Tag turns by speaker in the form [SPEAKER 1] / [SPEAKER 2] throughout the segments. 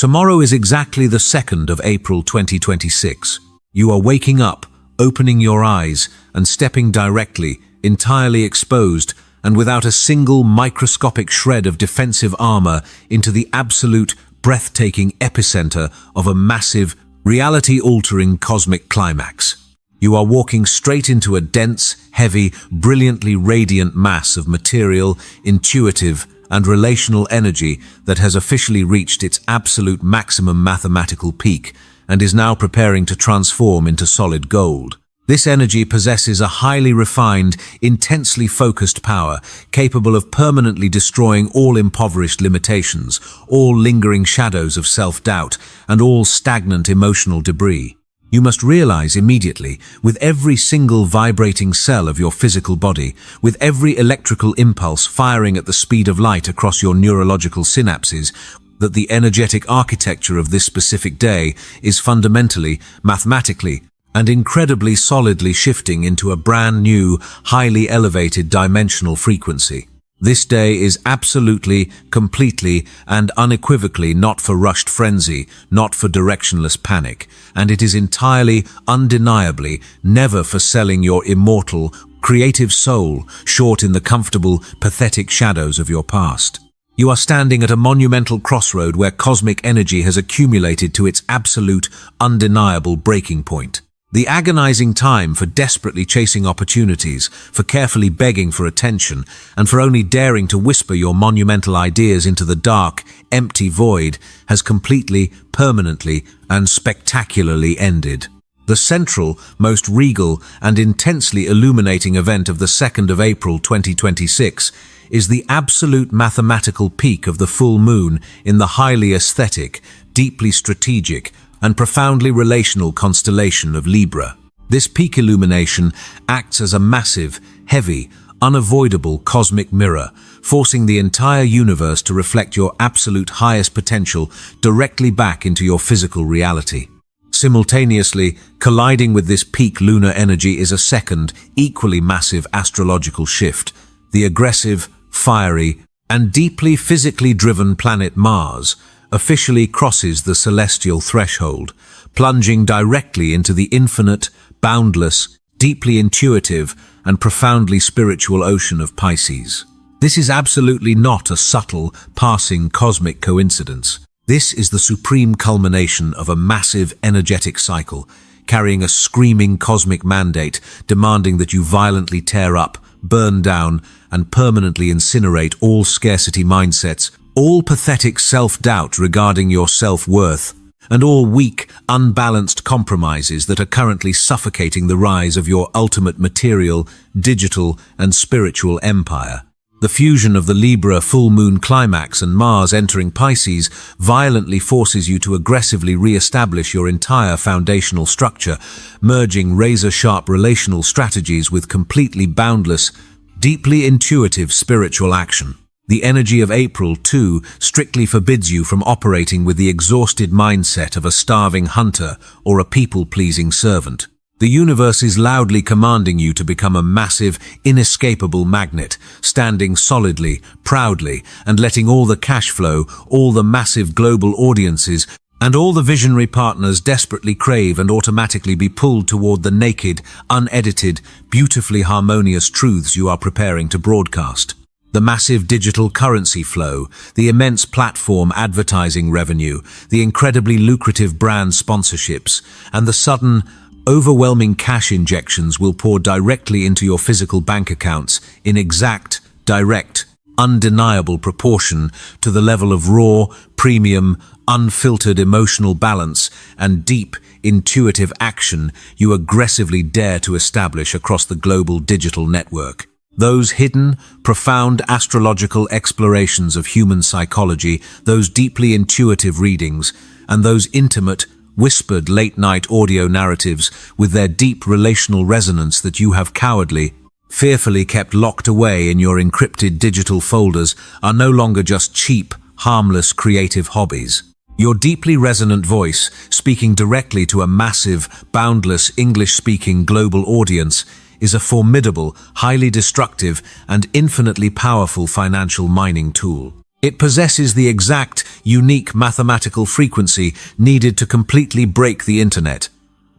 [SPEAKER 1] Tomorrow is exactly the 2nd of April 2026. You are waking up, opening your eyes, and stepping directly, entirely exposed, and without a single microscopic shred of defensive armor, into the absolute, breathtaking epicenter of a massive, reality-altering cosmic climax. You are walking straight into a dense, heavy, brilliantly radiant mass of material, intuitive, and relational energy that has officially reached its absolute maximum mathematical peak and is now preparing to transform into solid gold. This energy possesses a highly refined, intensely focused power, capable of permanently destroying all impoverished limitations, all lingering shadows of self-doubt, and all stagnant emotional debris. You must realize immediately, with every single vibrating cell of your physical body, with every electrical impulse firing at the speed of light across your neurological synapses, that the energetic architecture of this specific day is fundamentally, mathematically, and incredibly solidly shifting into a brand new, highly elevated dimensional frequency. This day is absolutely, completely, and unequivocally not for rushed frenzy, not for directionless panic, and it is entirely, undeniably, never for selling your immortal, creative soul short in the comfortable, pathetic shadows of your past. You are standing at a monumental crossroad where cosmic energy has accumulated to its absolute, undeniable breaking point. The agonizing time for desperately chasing opportunities, for carefully begging for attention, and for only daring to whisper your monumental ideas into the dark, empty void has completely, permanently, and spectacularly ended. The central, most regal, and intensely illuminating event of the 2nd of April 2026 is the absolute mathematical peak of the full moon in the highly aesthetic, deeply strategic, and profoundly relational constellation of Libra. This peak illumination acts as a massive, heavy, unavoidable cosmic mirror, forcing the entire universe to reflect your absolute highest potential directly back into your physical reality. Simultaneously, colliding with this peak lunar energy is a second, equally massive astrological shift. The aggressive, fiery, and deeply physically driven planet Mars officially crosses the celestial threshold, plunging directly into the infinite, boundless, deeply intuitive, and profoundly spiritual ocean of Pisces. This is absolutely not a subtle, passing cosmic coincidence. This is the supreme culmination of a massive energetic cycle, carrying a screaming cosmic mandate demanding that you violently tear up, burn down, and permanently incinerate all scarcity mindsets, all pathetic self-doubt regarding your self-worth, and all weak, unbalanced compromises that are currently suffocating the rise of your ultimate material, digital, and spiritual empire. The fusion of the Libra full moon climax and Mars entering Pisces violently forces you to aggressively re-establish your entire foundational structure, merging razor-sharp relational strategies with completely boundless, deeply intuitive spiritual action. The energy of April, too, strictly forbids you from operating with the exhausted mindset of a starving hunter or a people-pleasing servant. The universe is loudly commanding you to become a massive, inescapable magnet, standing solidly, proudly, and letting all the cash flow, all the massive global audiences, and all the visionary partners desperately crave and automatically be pulled toward the naked, unedited, beautifully harmonious truths you are preparing to broadcast. The massive digital currency flow, the immense platform advertising revenue, the incredibly lucrative brand sponsorships, and the sudden, overwhelming cash injections will pour directly into your physical bank accounts in exact, direct, undeniable proportion to the level of raw, premium, unfiltered emotional balance and deep, intuitive action you aggressively dare to establish across the global digital network. Those hidden, profound astrological explorations of human psychology, those deeply intuitive readings, and those intimate, whispered late-night audio narratives with their deep relational resonance that you have cowardly, fearfully kept locked away in your encrypted digital folders are no longer just cheap, harmless creative hobbies. Your deeply resonant voice, speaking directly to a massive, boundless English-speaking global audience, is a formidable, highly destructive, and infinitely powerful financial mining tool. It possesses the exact, unique mathematical frequency needed to completely break the internet,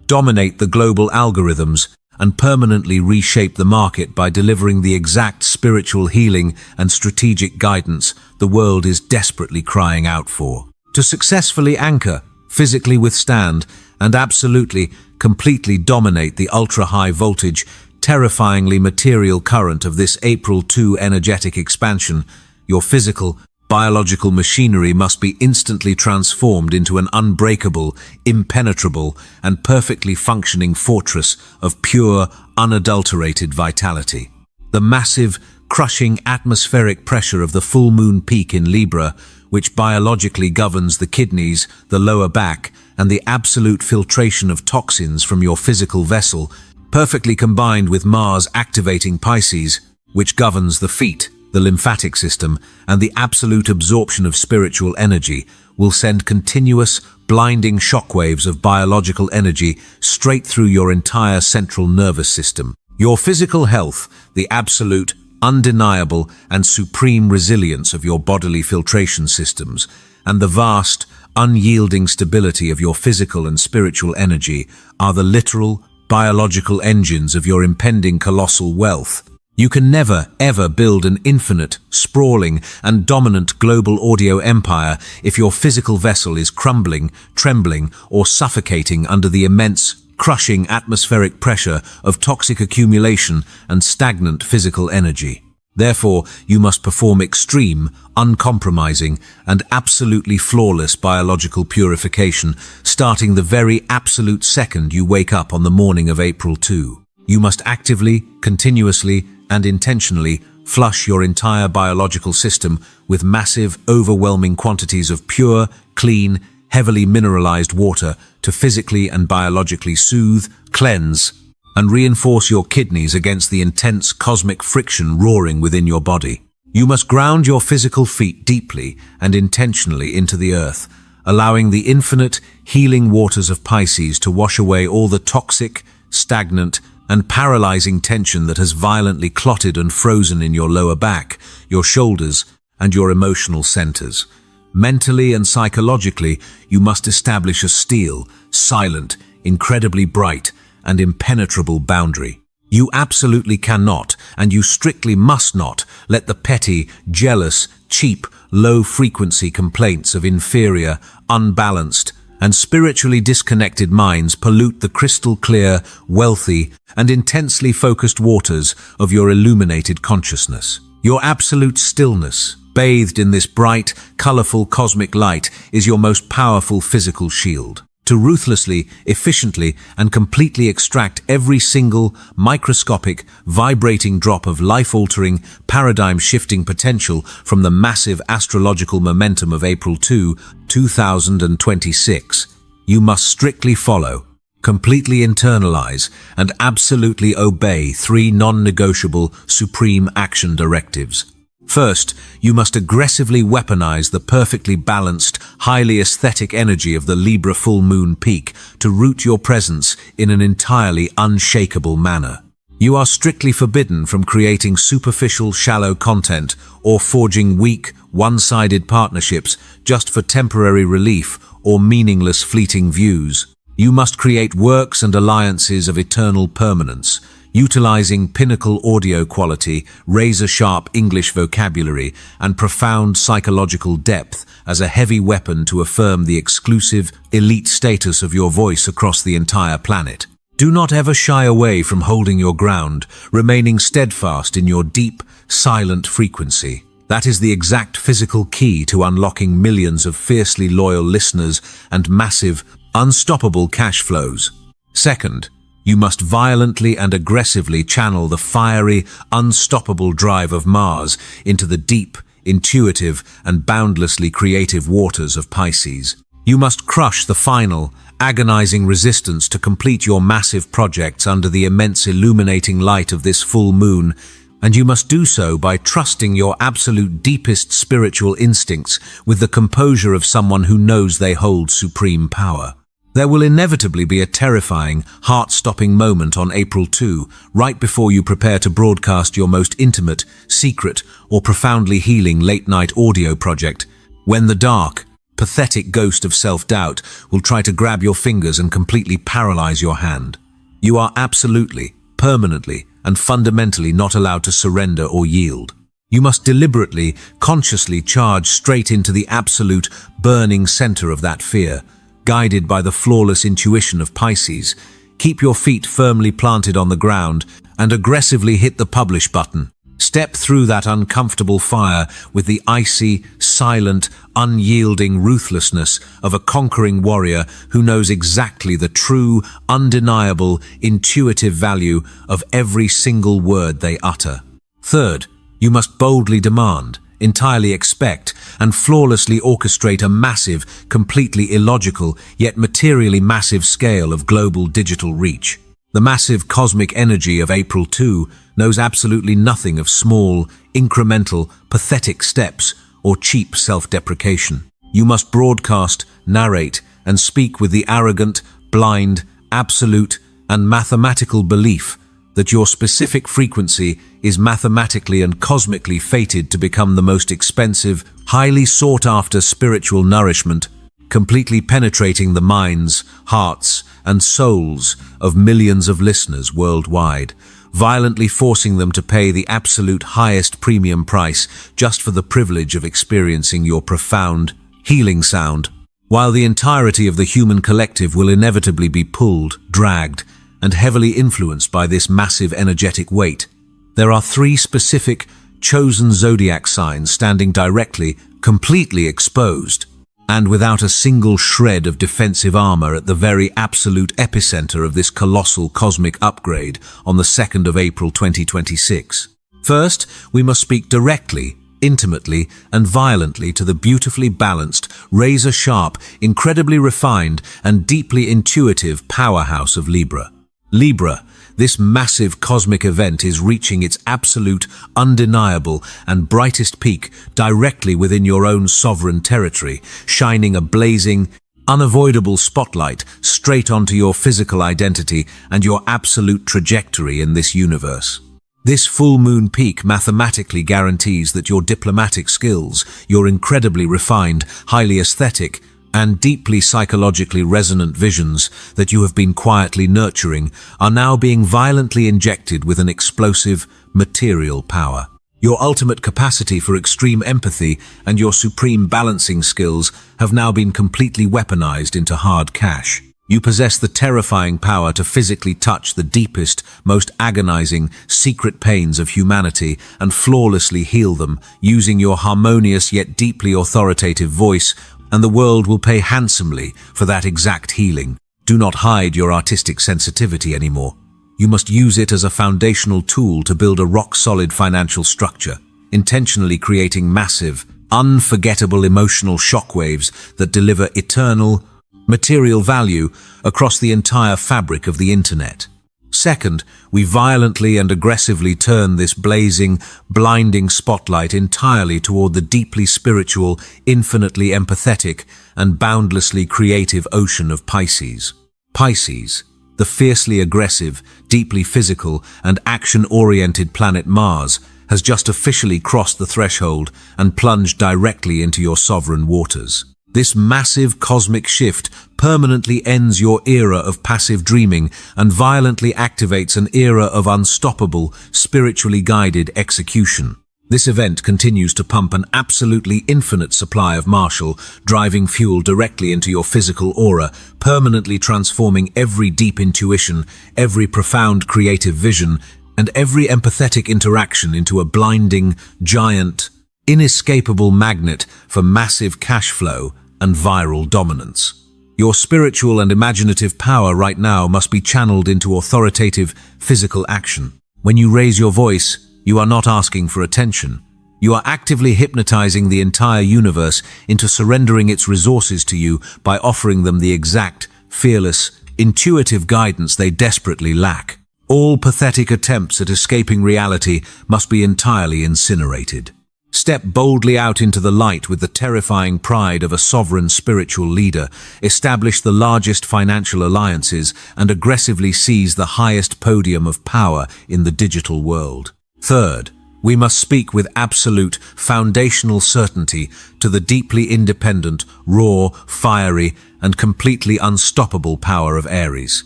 [SPEAKER 1] dominate the global algorithms, and permanently reshape the market by delivering the exact spiritual healing and strategic guidance the world is desperately crying out for. To successfully anchor, physically withstand, and absolutely, completely dominate the ultra-high voltage, terrifyingly material current of this April 2 energetic expansion, your physical, biological machinery must be instantly transformed into an unbreakable, impenetrable, and perfectly functioning fortress of pure, unadulterated vitality. The massive, crushing atmospheric pressure of the full moon peak in Libra, which biologically governs the kidneys, the lower back, and the absolute filtration of toxins from your physical vessel, perfectly combined with Mars activating Pisces, which governs the feet, the lymphatic system, and the absolute absorption of spiritual energy, will send continuous, blinding shockwaves of biological energy straight through your entire central nervous system. Your physical health, the absolute, undeniable, and supreme resilience of your bodily filtration systems, and the vast, unyielding stability of your physical and spiritual energy are the literal, biological engines of your impending colossal wealth. You can never, ever build an infinite, sprawling, and dominant global audio empire if your physical vessel is crumbling, trembling, or suffocating under the immense, crushing atmospheric pressure of toxic accumulation and stagnant physical energy. Therefore, you must perform extreme, uncompromising, and absolutely flawless biological purification, starting the very absolute second you wake up on the morning of April 2. You must actively, continuously, and intentionally flush your entire biological system with massive, overwhelming quantities of pure, clean, heavily mineralized water to physically and biologically soothe, cleanse, and reinforce your kidneys against the intense cosmic friction roaring within your body. You must ground your physical feet deeply and intentionally into the earth, allowing the infinite, healing waters of Pisces to wash away all the toxic, stagnant, and paralyzing tension that has violently clotted and frozen in your lower back, your shoulders, and your emotional centers. Mentally and psychologically, you must establish a steel, silent, incredibly bright, and impenetrable boundary. You absolutely cannot, and you strictly must not, let the petty, jealous, cheap, low-frequency complaints of inferior, unbalanced, and spiritually disconnected minds pollute the crystal-clear, wealthy, and intensely focused waters of your illuminated consciousness. Your absolute stillness, bathed in this bright, colorful cosmic light, is your most powerful physical shield. To ruthlessly, efficiently, and completely extract every single, microscopic, vibrating drop of life-altering, paradigm-shifting potential from the massive astrological momentum of April 2, 2026, you must strictly follow, completely internalize, and absolutely obey three non-negotiable supreme action directives. First, you must aggressively weaponize the perfectly balanced, highly aesthetic energy of the Libra full moon peak to root your presence in an entirely unshakable manner. You are strictly forbidden from creating superficial, shallow content or forging weak, one-sided partnerships just for temporary relief or meaningless fleeting views. You must create works and alliances of eternal permanence, utilizing pinnacle audio quality, razor-sharp English vocabulary, and profound psychological depth as a heavy weapon to affirm the exclusive, elite status of your voice across the entire planet. Do not ever shy away from holding your ground, remaining steadfast in your deep, silent frequency. That is the exact physical key to unlocking millions of fiercely loyal listeners and massive, unstoppable cash flows. Second, you must violently and aggressively channel the fiery, unstoppable drive of Mars into the deep, intuitive, and boundlessly creative waters of Pisces. You must crush the final, agonizing resistance to complete your massive projects under the immense illuminating light of this full moon, and you must do so by trusting your absolute deepest spiritual instincts with the composure of someone who knows they hold supreme power. There will inevitably be a terrifying, heart-stopping moment on April 2, right before you prepare to broadcast your most intimate, secret, or profoundly healing late-night audio project, when the dark, pathetic ghost of self-doubt will try to grab your fingers and completely paralyze your hand. You are absolutely, permanently, and fundamentally not allowed to surrender or yield. You must deliberately, consciously charge straight into the absolute, burning center of that fear. Guided by the flawless intuition of Pisces, keep your feet firmly planted on the ground and aggressively hit the publish button. Step through that uncomfortable fire with the icy, silent, unyielding ruthlessness of a conquering warrior who knows exactly the true, undeniable, intuitive value of every single word they utter. Third, you must boldly demand, entirely expect, and flawlessly orchestrate a massive, completely illogical, yet materially massive scale of global digital reach. The massive cosmic energy of April 2 knows absolutely nothing of small, incremental, pathetic steps or cheap self-deprecation. You must broadcast, narrate, and speak with the arrogant, blind, absolute, and mathematical belief that your specific frequency is mathematically and cosmically fated to become the most expensive, highly sought-after spiritual nourishment, completely penetrating the minds, hearts, and souls of millions of listeners worldwide, violently forcing them to pay the absolute highest premium price just for the privilege of experiencing your profound, healing sound. While the entirety of the human collective will inevitably be pulled, dragged, and heavily influenced by this massive energetic weight, there are three specific, chosen zodiac signs standing directly, completely exposed, and without a single shred of defensive armor at the very absolute epicenter of this colossal cosmic upgrade on the 2nd of April 2026. First, we must speak directly, intimately, and violently to the beautifully balanced, razor-sharp, incredibly refined, and deeply intuitive powerhouse of Libra. Libra, this massive cosmic event is reaching its absolute, undeniable, and brightest peak directly within your own sovereign territory, shining a blazing, unavoidable spotlight straight onto your physical identity and your absolute trajectory in this universe. This full moon peak mathematically guarantees that your diplomatic skills, your incredibly refined, highly aesthetic, and deeply psychologically resonant visions that you have been quietly nurturing are now being violently injected with an explosive, material power. Your ultimate capacity for extreme empathy and your supreme balancing skills have now been completely weaponized into hard cash. You possess the terrifying power to physically touch the deepest, most agonizing, secret pains of humanity and flawlessly heal them using your harmonious yet deeply authoritative voice, and the world will pay handsomely for that exact healing. Do not hide your artistic sensitivity anymore. You must use it as a foundational tool to build a rock-solid financial structure, intentionally creating massive, unforgettable emotional shockwaves that deliver eternal, material value across the entire fabric of the internet. Second, we violently and aggressively turn this blazing, blinding spotlight entirely toward the deeply spiritual, infinitely empathetic, and boundlessly creative ocean of Pisces. Pisces, the fiercely aggressive, deeply physical, and action-oriented planet Mars, has just officially crossed the threshold and plunged directly into your sovereign waters. This massive cosmic shift permanently ends your era of passive dreaming and violently activates an era of unstoppable, spiritually guided execution. This event continues to pump an absolutely infinite supply of martial, driving fuel directly into your physical aura, permanently transforming every deep intuition, every profound creative vision, and every empathetic interaction into a blinding, giant, inescapable magnet for massive cash flow and viral dominance. Your spiritual and imaginative power right now must be channeled into authoritative, physical action. When you raise your voice, you are not asking for attention. You are actively hypnotizing the entire universe into surrendering its resources to you by offering them the exact, fearless, intuitive guidance they desperately lack. All pathetic attempts at escaping reality must be entirely incinerated. Step boldly out into the light with the terrifying pride of a sovereign spiritual leader, establish the largest financial alliances, and aggressively seize the highest podium of power in the digital world. Third, we must speak with absolute, foundational certainty to the deeply independent, raw, fiery, and completely unstoppable power of Aries.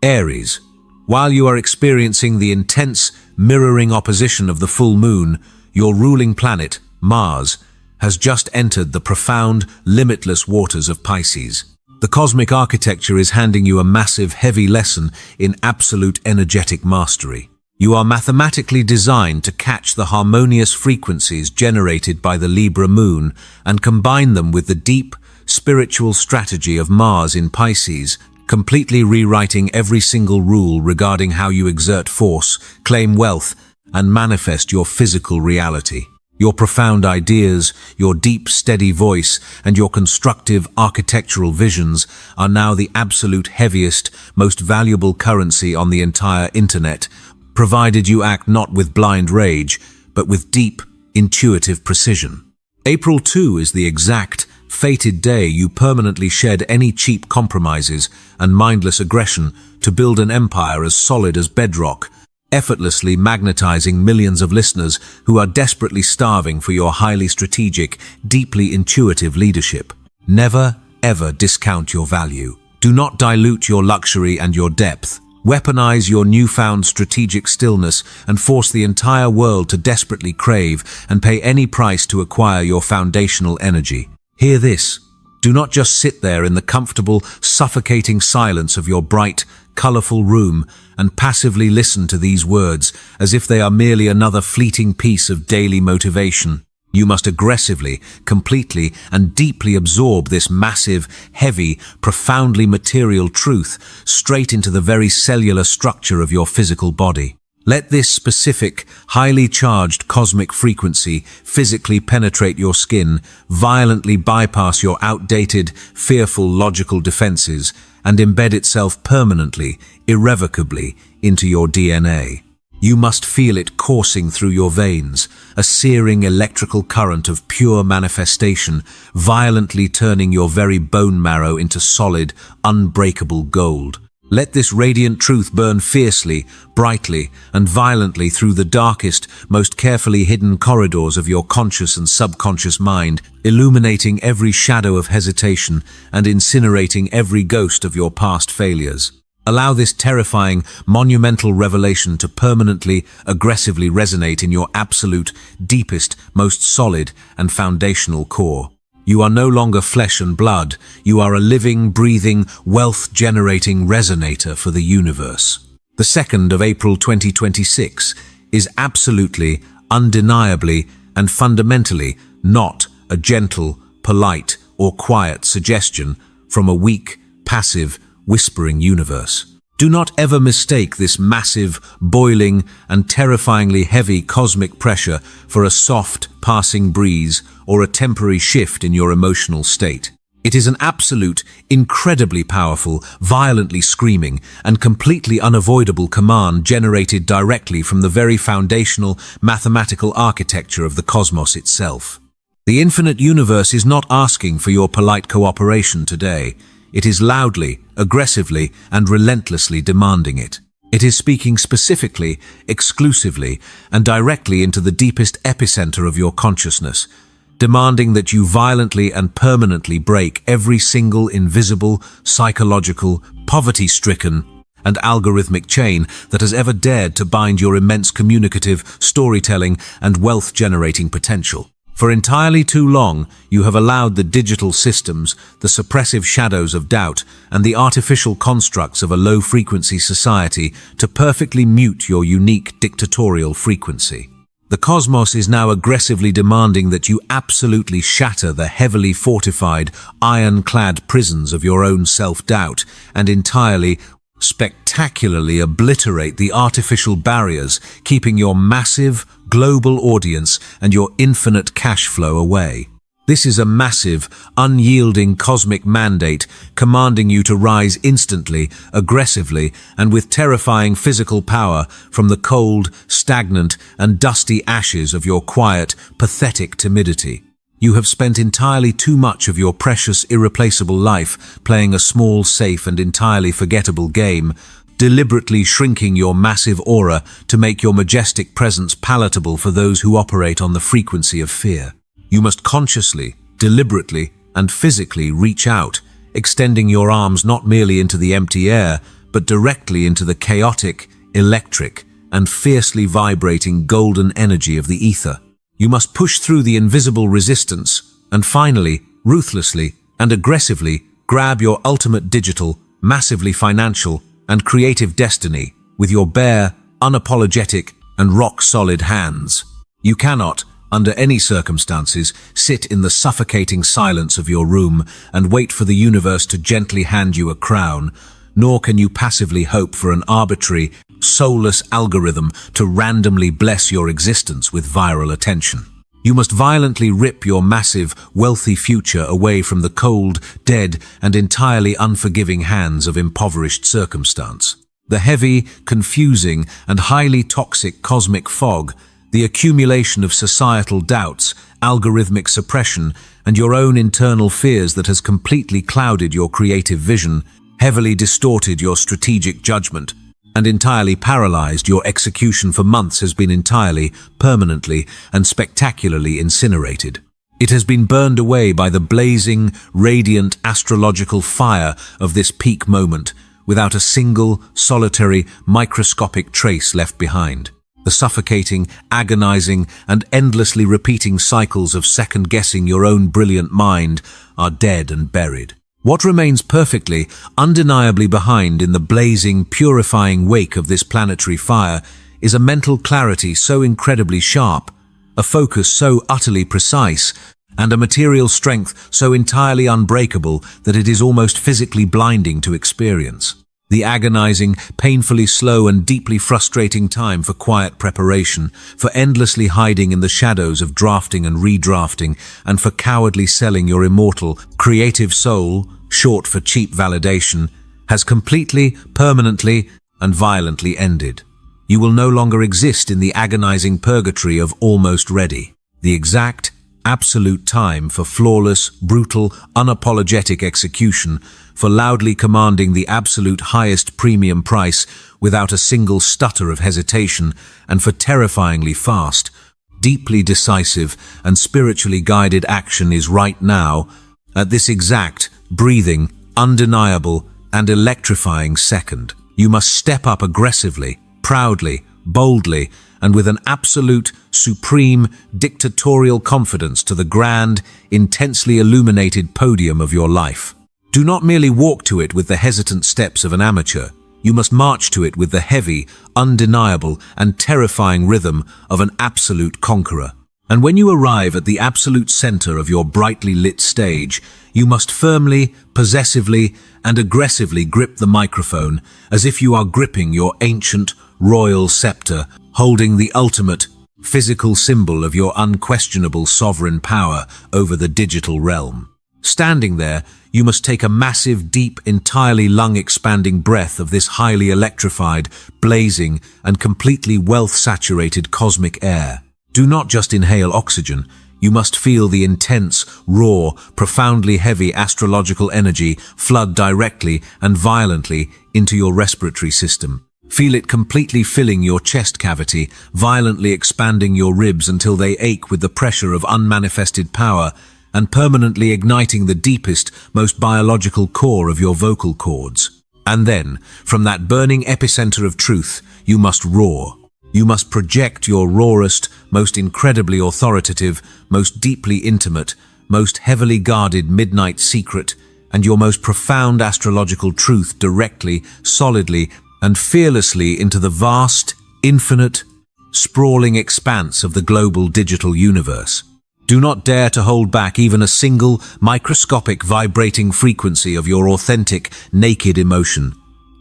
[SPEAKER 1] Aries, while you are experiencing the intense, mirroring opposition of the full moon, your ruling planet, Mars, has just entered the profound, limitless waters of Pisces. The cosmic architecture is handing you a massive, heavy lesson in absolute energetic mastery. You are mathematically designed to catch the harmonious frequencies generated by the Libra moon and combine them with the deep, spiritual strategy of Mars in Pisces, completely rewriting every single rule regarding how you exert force, claim wealth, and manifest your physical reality. Your profound ideas, your deep, steady voice, and your constructive architectural visions are now the absolute heaviest, most valuable currency on the entire internet, provided you act not with blind rage, but with deep, intuitive precision. April 2 is the exact, fated day you permanently shed any cheap compromises and mindless aggression to build an empire as solid as bedrock, effortlessly magnetizing millions of listeners who are desperately starving for your highly strategic, deeply intuitive leadership. Never, ever discount your value. Do not dilute your luxury and your depth. Weaponize your newfound strategic stillness and force the entire world to desperately crave and pay any price to acquire your foundational energy. Hear this. Do not just sit there in the comfortable, suffocating silence of your bright, colorful room and passively listen to these words as if they are merely another fleeting piece of daily motivation. You must aggressively, completely, and deeply absorb this massive, heavy, profoundly material truth straight into the very cellular structure of your physical body. Let this specific, highly charged cosmic frequency physically penetrate your skin, violently bypass your outdated, fearful logical defenses, and embed itself permanently, irrevocably, into your DNA. You must feel it coursing through your veins, a searing electrical current of pure manifestation, violently turning your very bone marrow into solid, unbreakable gold. Let this radiant truth burn fiercely, brightly, and violently through the darkest, most carefully hidden corridors of your conscious and subconscious mind, illuminating every shadow of hesitation and incinerating every ghost of your past failures. Allow this terrifying, monumental revelation to permanently, aggressively resonate in your absolute, deepest, most solid, and foundational core. You are no longer flesh and blood. You are a living, breathing, wealth-generating resonator for the universe. The 2nd of April 2026 is absolutely, undeniably, and fundamentally not a gentle, polite, or quiet suggestion from a weak, passive, whispering universe. Do not ever mistake this massive, boiling, and terrifyingly heavy cosmic pressure for a soft, passing breeze or a temporary shift in your emotional state. It is an absolute, incredibly powerful, violently screaming, and completely unavoidable command generated directly from the very foundational, mathematical architecture of the cosmos itself. The infinite universe is not asking for your polite cooperation today. It is loudly, aggressively, and relentlessly demanding it. It is speaking specifically, exclusively, and directly into the deepest epicenter of your consciousness, demanding that you violently and permanently break every single invisible, psychological, poverty-stricken, and algorithmic chain that has ever dared to bind your immense communicative, storytelling, and wealth-generating potential. For entirely too long, you have allowed the digital systems, the suppressive shadows of doubt, and the artificial constructs of a low-frequency society to perfectly mute your unique dictatorial frequency. The cosmos is now aggressively demanding that you absolutely shatter the heavily fortified, iron-clad prisons of your own self-doubt and entirely, spectacularly obliterate the artificial barriers keeping your massive, global audience and your infinite cash flow away. This is a massive, unyielding cosmic mandate commanding you to rise instantly, aggressively, and with terrifying physical power from the cold, stagnant, and dusty ashes of your quiet, pathetic timidity. You have spent entirely too much of your precious, irreplaceable life playing a small, safe, and entirely forgettable game, deliberately shrinking your massive aura to make your majestic presence palatable for those who operate on the frequency of fear. You must consciously, deliberately, and physically reach out, extending your arms not merely into the empty air, but directly into the chaotic, electric, and fiercely vibrating golden energy of the ether. You must push through the invisible resistance, and finally, ruthlessly and aggressively, grab your ultimate digital, massively financial, and creative destiny with your bare, unapologetic, and rock-solid hands. You cannot, under any circumstances, sit in the suffocating silence of your room and wait for the universe to gently hand you a crown, nor can you passively hope for an arbitrary, soulless algorithm to randomly bless your existence with viral attention. You must violently rip your massive, wealthy future away from the cold, dead, and entirely unforgiving hands of impoverished circumstance. The heavy, confusing, and highly toxic cosmic fog, the accumulation of societal doubts, algorithmic suppression, and your own internal fears that has completely clouded your creative vision, heavily distorted your strategic judgment, and entirely paralyzed your execution for months has been entirely, permanently, and spectacularly incinerated. It has been burned away by the blazing, radiant astrological fire of this peak moment, without a single, solitary, microscopic trace left behind. The suffocating, agonizing, and endlessly repeating cycles of second-guessing your own brilliant mind are dead and buried. What remains perfectly, undeniably behind in the blazing, purifying wake of this planetary fire is a mental clarity so incredibly sharp, a focus so utterly precise, and a material strength so entirely unbreakable that it is almost physically blinding to experience. The agonizing, painfully slow and deeply frustrating time for quiet preparation, for endlessly hiding in the shadows of drafting and redrafting, and for cowardly selling your immortal, creative soul, short for cheap validation, has completely, permanently, and violently ended. You will no longer exist in the agonizing purgatory of almost ready. The exact, absolute time for flawless, brutal, unapologetic execution, for loudly commanding the absolute highest premium price without a single stutter of hesitation, and for terrifyingly fast, deeply decisive, and spiritually guided action is right now, at this exact, breathing, undeniable, and electrifying second. You must step up aggressively, proudly, boldly, and with an absolute, supreme, dictatorial confidence to the grand, intensely illuminated podium of your life. Do not merely walk to it with the hesitant steps of an amateur. You must march to it with the heavy, undeniable, and terrifying rhythm of an absolute conqueror. And when you arrive at the absolute center of your brightly lit stage, you must firmly, possessively, and aggressively grip the microphone as if you are gripping your ancient, royal scepter, holding the ultimate, physical symbol of your unquestionable sovereign power over the digital realm. Standing there, you must take a massive, deep, entirely lung-expanding breath of this highly electrified, blazing, and completely wealth-saturated cosmic air. Do not just inhale oxygen. You must feel the intense, raw, profoundly heavy astrological energy flood directly and violently into your respiratory system. Feel it completely filling your chest cavity, violently expanding your ribs until they ache with the pressure of unmanifested power, and permanently igniting the deepest, most biological core of your vocal cords. And then, from that burning epicenter of truth, you must roar. You must project your rawest, most incredibly authoritative, most deeply intimate, most heavily guarded midnight secret, and your most profound astrological truth directly, solidly, and fearlessly into the vast, infinite, sprawling expanse of the global digital universe. Do not dare to hold back even a single, microscopic vibrating frequency of your authentic, naked emotion.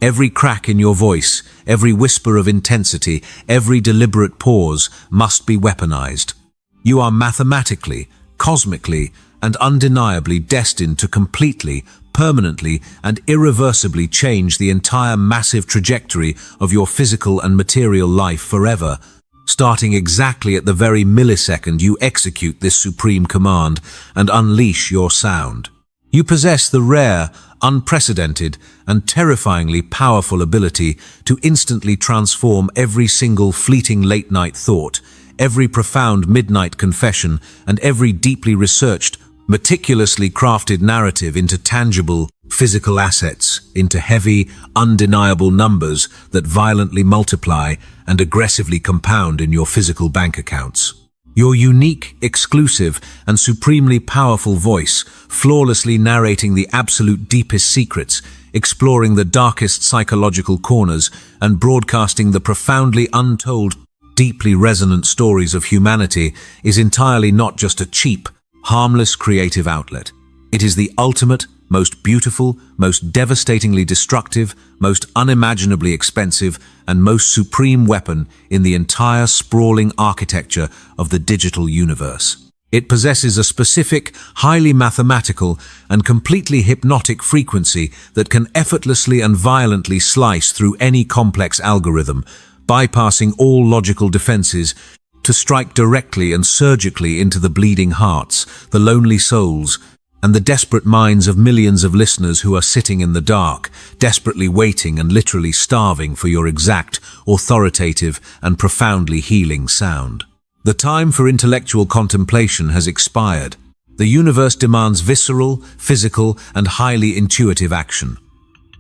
[SPEAKER 1] Every crack in your voice, every whisper of intensity, every deliberate pause must be weaponized. You are mathematically, cosmically, and undeniably destined to completely, permanently, and irreversibly change the entire massive trajectory of your physical and material life forever, starting exactly at the very millisecond you execute this supreme command and unleash your sound. You possess the rare, unprecedented, and terrifyingly powerful ability to instantly transform every single fleeting late-night thought, every profound midnight confession, and every deeply researched, meticulously crafted narrative into tangible, physical assets, into heavy, undeniable numbers that violently multiply and aggressively compound in your physical bank accounts. Your unique, exclusive, and supremely powerful voice, flawlessly narrating the absolute deepest secrets, exploring the darkest psychological corners, and broadcasting the profoundly untold, deeply resonant stories of humanity, is entirely not just a cheap, harmless creative outlet. It is the ultimate, most beautiful, most devastatingly destructive, most unimaginably expensive, and most supreme weapon in the entire sprawling architecture of the digital universe. It possesses a specific, highly mathematical, and completely hypnotic frequency that can effortlessly and violently slice through any complex algorithm, bypassing all logical defenses, to strike directly and surgically into the bleeding hearts, the lonely souls, and the desperate minds of millions of listeners who are sitting in the dark, desperately waiting and literally starving for your exact, authoritative, and profoundly healing sound. The time for intellectual contemplation has expired. The universe demands visceral, physical, and highly intuitive action.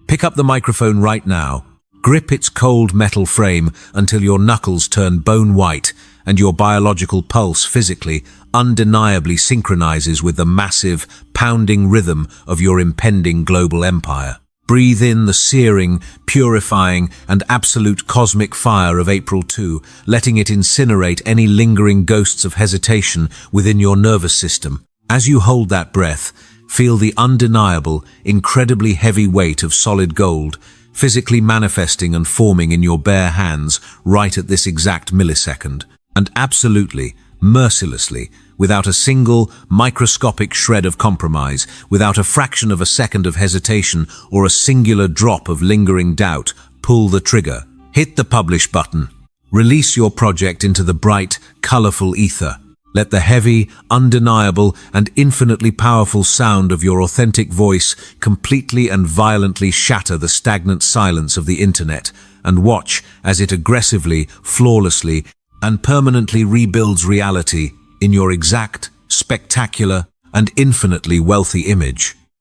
[SPEAKER 1] Pick up the microphone right now, grip its cold metal frame until your knuckles turn bone white, and your biological pulse physically, undeniably synchronizes with the massive, pounding rhythm of your impending global empire. Breathe in the searing, purifying, and absolute cosmic fire of April 2, letting it incinerate any lingering ghosts of hesitation within your nervous system. As you hold that breath, feel the undeniable, incredibly heavy weight of solid gold, physically manifesting and forming in your bare hands right at this exact millisecond. And absolutely, mercilessly, without a single microscopic shred of compromise, without a fraction of a second of hesitation or a singular drop of lingering doubt, pull the trigger. Hit the publish button. Release your project into the bright, colorful ether. Let the heavy, undeniable, and infinitely powerful sound of your authentic voice completely and violently shatter the stagnant silence of the internet, and watch as it aggressively, flawlessly, and permanently rebuilds reality in your exact, spectacular, and infinitely wealthy image.